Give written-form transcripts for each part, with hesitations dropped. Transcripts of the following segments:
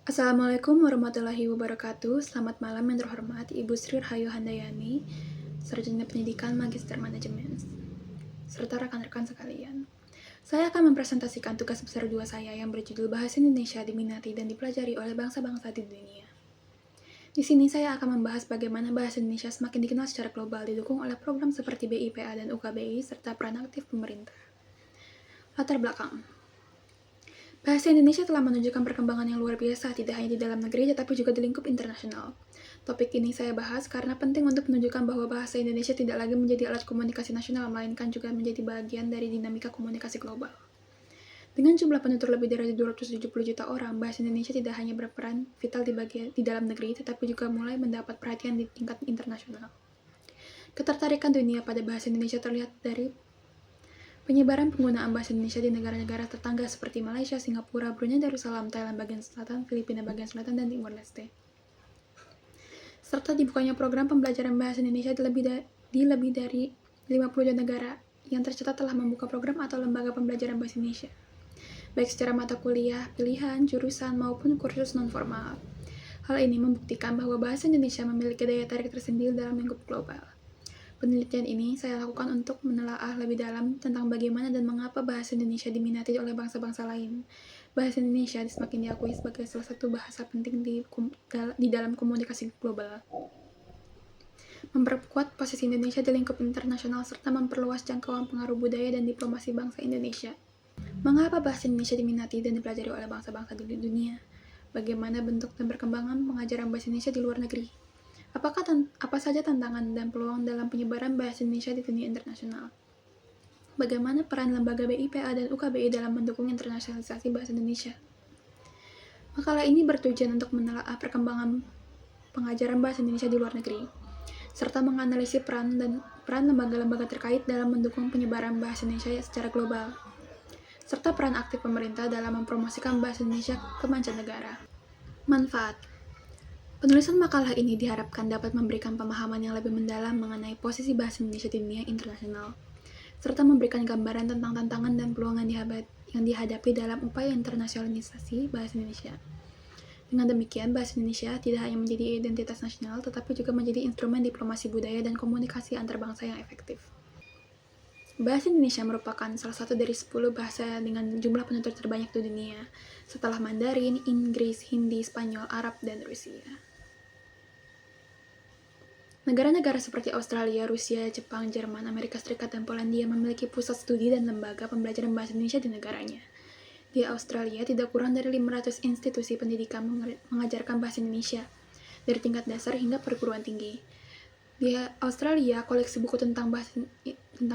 Assalamualaikum warahmatullahi wabarakatuh. Selamat malam yang terhormat Ibu Sri Rahayu Handayani, Sarjana Pendidikan Magister Manajemen, serta rekan-rekan sekalian. Saya akan mempresentasikan tugas besar 2 saya yang berjudul Bahasa Indonesia diminati dan dipelajari oleh bangsa-bangsa di dunia. Di sini saya akan membahas bagaimana bahasa Indonesia semakin dikenal secara global didukung oleh program seperti BIPA dan UKBI serta peran aktif pemerintah. Latar belakang. Bahasa Indonesia telah menunjukkan perkembangan yang luar biasa tidak hanya di dalam negeri tetapi juga di lingkup internasional. Topik ini saya bahas karena penting untuk menunjukkan bahwa bahasa Indonesia tidak lagi menjadi alat komunikasi nasional, melainkan juga menjadi bagian dari dinamika komunikasi global. Dengan jumlah penutur lebih dari 270 juta orang, bahasa Indonesia tidak hanya berperan vital di dalam negeri, tetapi juga mulai mendapat perhatian di tingkat internasional. Ketertarikan dunia pada bahasa Indonesia terlihat dari penyebaran penggunaan bahasa Indonesia di negara-negara tetangga seperti Malaysia, Singapura, Brunei Darussalam, Thailand bagian selatan, Filipina bagian selatan, dan Timor Leste. Serta dibukanya program pembelajaran bahasa Indonesia di lebih dari 50 negara yang tercatat telah membuka program atau lembaga pembelajaran bahasa Indonesia, baik secara mata kuliah, pilihan, jurusan, maupun kursus non-formal. Hal ini membuktikan bahwa bahasa Indonesia memiliki daya tarik tersendiri dalam lingkup global. Penelitian ini saya lakukan untuk menelaah lebih dalam tentang bagaimana dan mengapa bahasa Indonesia diminati oleh bangsa-bangsa lain. Bahasa Indonesia semakin diakui sebagai salah satu bahasa penting di dalam komunikasi global. Memperkuat posisi Indonesia di lingkup internasional serta memperluas jangkauan pengaruh budaya dan diplomasi bangsa Indonesia. Mengapa bahasa Indonesia diminati dan dipelajari oleh bangsa-bangsa di dunia? Bagaimana bentuk dan perkembangan pengajaran bahasa Indonesia di luar negeri? Apa saja tantangan dan peluang dalam penyebaran bahasa Indonesia di dunia internasional? Bagaimana peran lembaga BIPA dan UKBI dalam mendukung internasionalisasi bahasa Indonesia? Makalah ini bertujuan untuk menelaah perkembangan pengajaran bahasa Indonesia di luar negeri, serta menganalisis peran lembaga-lembaga terkait dalam mendukung penyebaran bahasa Indonesia secara global, serta peran aktif pemerintah dalam mempromosikan bahasa Indonesia ke mancanegara. Manfaat. Penulisan makalah ini diharapkan dapat memberikan pemahaman yang lebih mendalam mengenai posisi bahasa Indonesia di dunia internasional, serta memberikan gambaran tentang tantangan dan peluang yang dihadapi dalam upaya internasionalisasi bahasa Indonesia. Dengan demikian, bahasa Indonesia tidak hanya menjadi identitas nasional, tetapi juga menjadi instrumen diplomasi budaya dan komunikasi antar bangsa yang efektif. Bahasa Indonesia merupakan salah satu dari 10 bahasa dengan jumlah penutur terbanyak di dunia, setelah Mandarin, Inggris, Hindi, Spanyol, Arab, dan Rusia. Negara-negara seperti Australia, Rusia, Jepang, Jerman, Amerika Serikat, dan Polandia memiliki pusat studi dan lembaga pembelajaran bahasa Indonesia di negaranya. Di Australia, tidak kurang dari 500 institusi pendidikan mengajarkan bahasa Indonesia, dari tingkat dasar hingga perguruan tinggi. Di Australia, koleksi buku tentang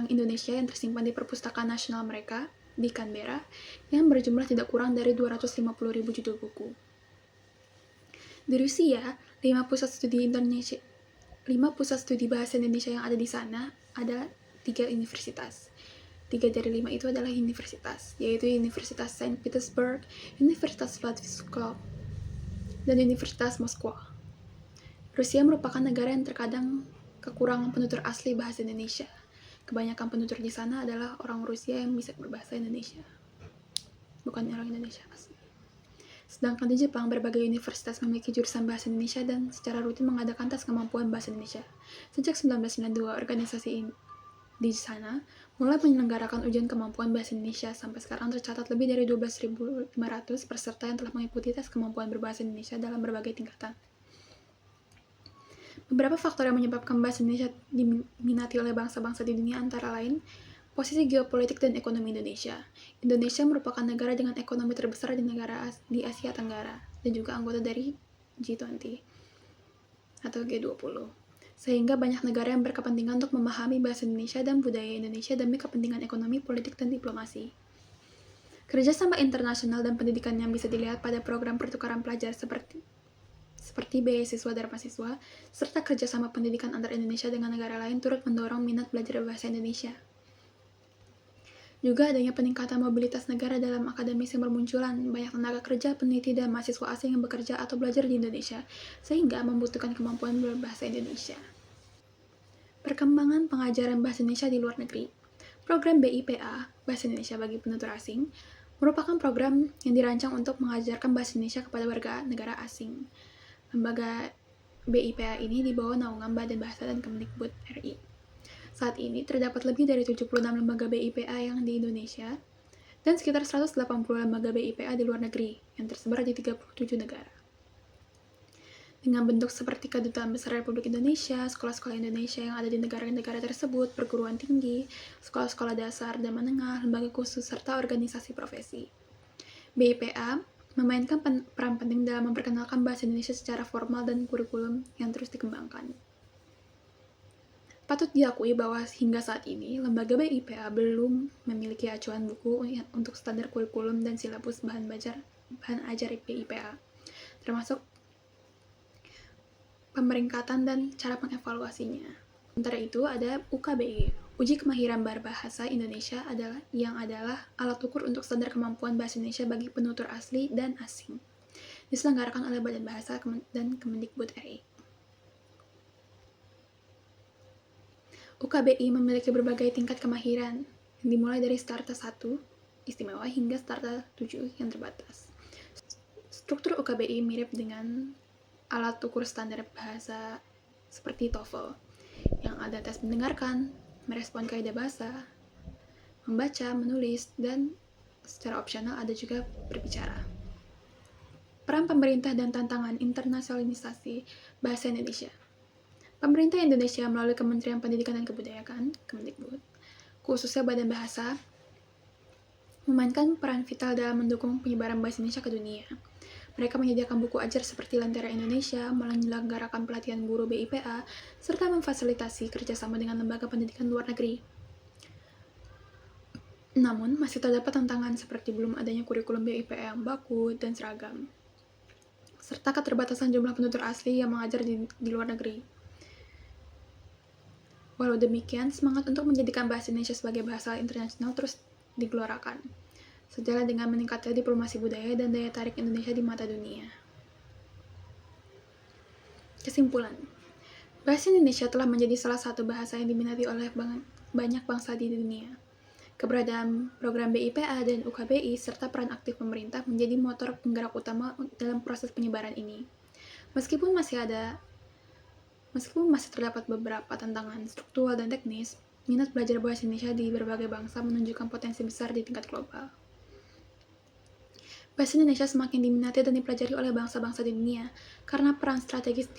Indonesia yang tersimpan di Perpustakaan Nasional mereka, di Canberra, yang berjumlah tidak kurang dari 250.000 judul buku. Di Rusia, 5 pusat studi bahasa Indonesia yang ada di sana adalah 3 universitas. 3 dari 5 itu adalah universitas, yaitu Universitas Saint Petersburg, Universitas Vladivostok, dan Universitas Moskwa. Rusia merupakan negara yang terkadang kekurangan penutur asli bahasa Indonesia. Kebanyakan penutur di sana adalah orang Rusia yang bisa berbahasa Indonesia, bukan orang Indonesia asli. Sedangkan di Jepang, berbagai universitas memiliki jurusan bahasa Indonesia dan secara rutin mengadakan tes kemampuan bahasa Indonesia. Sejak 1992, organisasi di sana mulai menyelenggarakan ujian kemampuan bahasa Indonesia. Sampai sekarang tercatat lebih dari 12.500 peserta yang telah mengikuti tes kemampuan berbahasa Indonesia dalam berbagai tingkatan. Beberapa faktor yang menyebabkan bahasa Indonesia diminati oleh bangsa-bangsa di dunia antara lain posisi geopolitik dan ekonomi Indonesia. Indonesia merupakan negara dengan ekonomi terbesar di Asia Tenggara dan juga anggota dari G20 atau G20. Sehingga banyak negara yang berkepentingan untuk memahami bahasa Indonesia dan budaya Indonesia demi kepentingan ekonomi, politik, dan diplomasi. Kerjasama internasional dan pendidikan yang bisa dilihat pada program pertukaran pelajar seperti beasiswa dan mahasiswa, serta kerjasama pendidikan antar Indonesia dengan negara lain turut mendorong minat belajar bahasa Indonesia. Juga adanya peningkatan mobilitas negara dalam akademis yang bermunculan, banyak tenaga kerja, peneliti, dan mahasiswa asing yang bekerja atau belajar di Indonesia, sehingga membutuhkan kemampuan berbahasa Indonesia. Perkembangan pengajaran bahasa Indonesia di luar negeri. Program BIPA, Bahasa Indonesia bagi Penutur Asing, merupakan program yang dirancang untuk mengajarkan bahasa Indonesia kepada warga negara asing. Lembaga BIPA ini di bawah naungan Badan Bahasa dan Kemdikbud RI. Saat ini terdapat lebih dari 76 lembaga BIPA yang di Indonesia dan sekitar 180 lembaga BIPA di luar negeri yang tersebar di 37 negara. Dengan bentuk seperti Kedutaan Besar Republik Indonesia, sekolah-sekolah Indonesia yang ada di negara-negara tersebut, perguruan tinggi, sekolah-sekolah dasar dan menengah, lembaga khusus, serta organisasi profesi. BIPA memainkan peran penting dalam memperkenalkan bahasa Indonesia secara formal dan kurikulum yang terus dikembangkan. Patut diakui bahwa hingga saat ini, lembaga BIPA belum memiliki acuan buku untuk standar kurikulum dan silabus bahan ajar BIPA, termasuk pemeringkatan dan cara mengevaluasinya. Sementara itu ada UKBI, Uji Kemahiran Berbahasa Indonesia yang adalah alat ukur untuk standar kemampuan bahasa Indonesia bagi penutur asli dan asing. Diselenggarakan oleh Badan Bahasa dan Kemdikbud RI. UKBI memiliki berbagai tingkat kemahiran, yang dimulai dari Starter 1, istimewa, hingga Starter 7 yang terbatas. Struktur UKBI mirip dengan alat ukur standar bahasa seperti TOEFL, yang ada tes mendengarkan, merespon kaidah bahasa, membaca, menulis, dan secara opsional ada juga berbicara. Peran pemerintah dan tantangan internasionalisasi bahasa Indonesia. Pemerintah Indonesia melalui Kementerian Pendidikan dan Kebudayaan, Kemdikbud, khususnya Badan Bahasa, memainkan peran vital dalam mendukung penyebaran bahasa Indonesia ke dunia. Mereka menyediakan buku ajar seperti Lentera Indonesia, menyelenggarakan pelatihan guru BIPA, serta memfasilitasi kerjasama dengan lembaga pendidikan luar negeri. Namun, masih terdapat tantangan seperti belum adanya kurikulum BIPA yang baku dan seragam, serta keterbatasan jumlah penutur asli yang mengajar di luar negeri. Walau demikian, semangat untuk menjadikan bahasa Indonesia sebagai bahasa internasional terus digelorakan, sejalan dengan meningkatnya diplomasi budaya dan daya tarik Indonesia di mata dunia. Kesimpulan, bahasa Indonesia telah menjadi salah satu bahasa yang diminati oleh banyak bangsa di dunia. Keberadaan program BIPA dan UKBI serta peran aktif pemerintah menjadi motor penggerak utama dalam proses penyebaran ini. Meskipun masih terdapat beberapa tantangan struktural dan teknis, minat belajar bahasa Indonesia di berbagai bangsa menunjukkan potensi besar di tingkat global. Bahasa Indonesia semakin diminati dan dipelajari oleh bangsa-bangsa di dunia karena peran strategis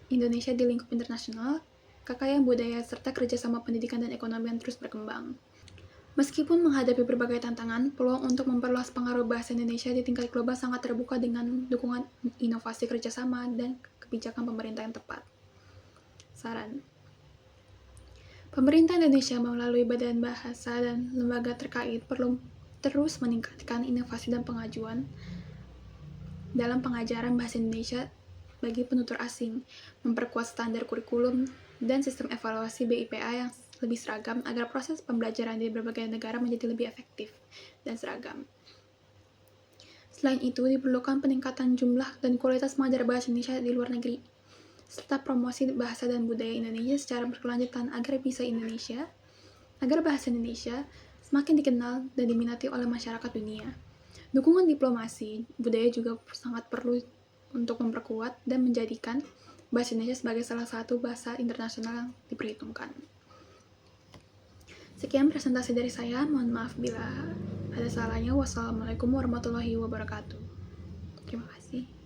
Indonesia di lingkup internasional, kekayaan budaya, serta kerjasama pendidikan dan ekonomi yang terus berkembang. Meskipun menghadapi berbagai tantangan, peluang untuk memperluas pengaruh bahasa Indonesia di tingkat global sangat terbuka dengan dukungan inovasi kerjasama dan kebijakan pemerintah yang tepat. Saran: pemerintah Indonesia melalui Badan Bahasa dan lembaga terkait perlu terus meningkatkan inovasi dan pengajuan dalam pengajaran bahasa Indonesia bagi penutur asing, memperkuat standar kurikulum dan sistem evaluasi BIPA yang lebih seragam agar proses pembelajaran di berbagai negara menjadi lebih efektif dan seragam. Selain itu, diperlukan peningkatan jumlah dan kualitas pengajar bahasa Indonesia di luar negeri, serta promosi bahasa dan budaya Indonesia secara berkelanjutan agar bahasa Indonesia semakin dikenal dan diminati oleh masyarakat dunia. Dukungan diplomasi budaya juga sangat perlu untuk memperkuat dan menjadikan bahasa Indonesia sebagai salah satu bahasa internasional yang diperhitungkan. Sekian presentasi dari saya, mohon maaf bila ada salahnya. Wassalamualaikum warahmatullahi wabarakatuh. Terima kasih.